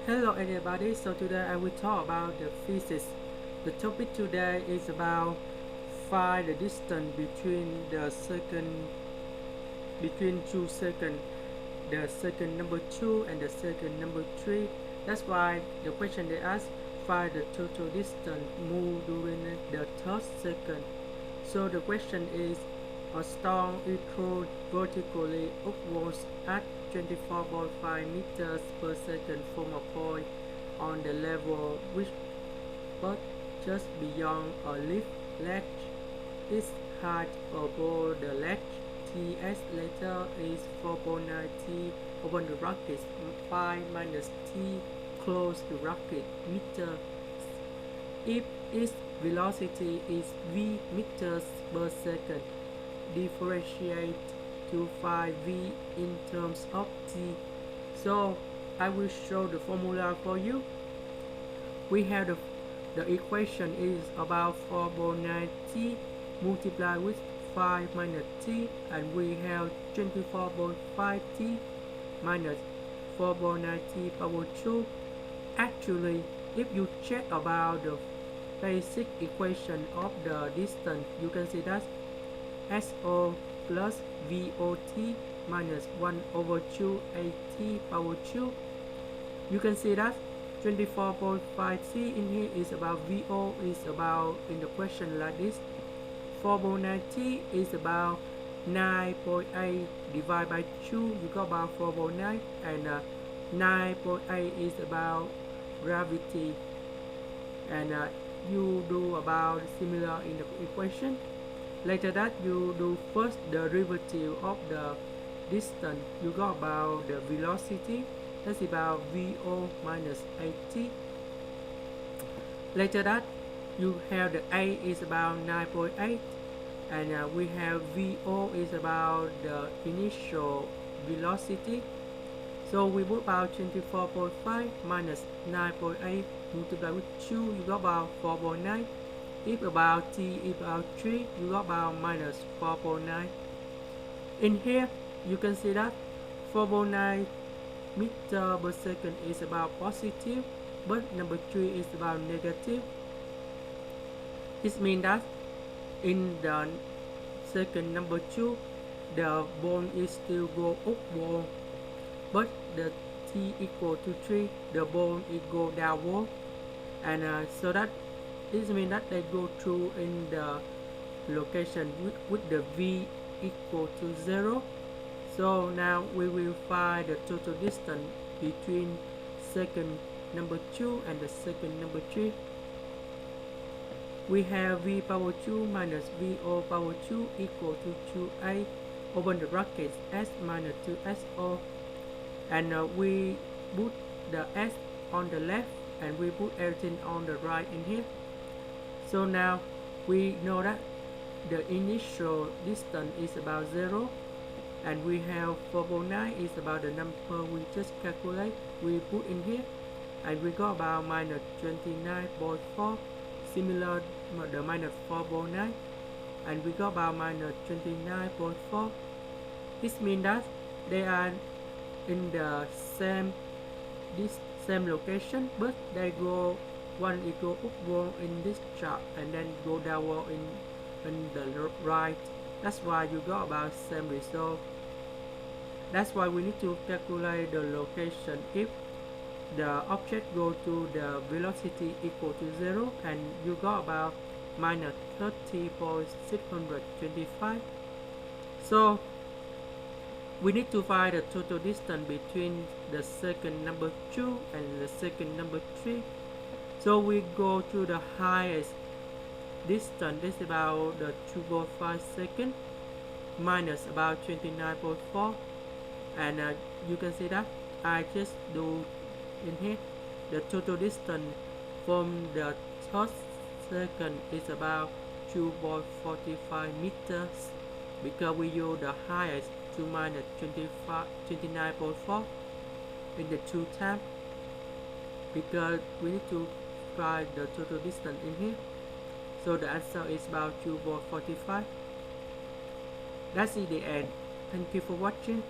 Hello everybody, so today I will talk about the physics. The topic today is about find the distance between two seconds, the second number 2 and the second number 3. That's why the question they ask, find the total distance moved during the third second. So the question is, a stone is thrown vertically upwards at 24.5 meters per second from a point on the level which but just beyond a lift ledge. Its height above the ledge Ts later is 4.9 T open the bracket 5 minus T close the bracket meter. If its velocity is v meters per second, differentiate to find v in terms of t. So I will show the formula for you. We have the equation is about 4.9 t multiplied with 5 minus t, and we have 24.5 t minus 4.9 t power 2. Actually, if you check about the basic equation of the distance, you can see that SO plus VOT minus 1 over 2 AT power 2. You can see that 24.5 T in here is about VO is about in the question like this. 4.9 T is about 9.8 divided by 2, you got about 4.9, and 9.8 is about gravity, and you do about similar in the equation. Later that you do first the derivative of the distance, you got about the velocity, that's about VO minus AT. Later that you have the A is about 9.8, and we have VO is about the initial velocity. So we put about 24.5 minus 9.8 multiplied with 2, you got about 4.9. If about T is about 3, you got about minus 4.9. In here, you can see that 4.9 meter per second is about positive, but number 3 is about negative. It means that in the second number 2, the ball is still go upward, but the T equal to 3, the ball is go downward, and so that this means that they go through in the location with the V equal to 0. So now we will find the total distance between second number 2 and the second number 3. We have V power 2 minus VO power 2 equal to 2A open the brackets S minus 2SO, and we put the S on the left and we put everything on the right in here. So now we know that the initial distance is about 0, and we have 4.9 is about the number we just calculate, we put in here, and we got about minus 29.4, similar the minus 4.9, and we got about minus 29.4. This means that they are in the same location, but they go one is go upward in this chart and then go downward in the right. That's why you got about same result. That's why we need to calculate the location. If the object go to the velocity equal to 0, and you got about minus 30.625. So we need to find the total distance between the second number 2 and the second number 3. So we go to the highest distance, this is about the 2.5 seconds minus about 29.4, and you can see that I just do in here the total distance from the third second is about 2.45 meters, because we use the highest to minus 29.4 in the 2 times, because we need to find the total distance in here. So the answer is about 2.45. That's the end. Thank you for watching.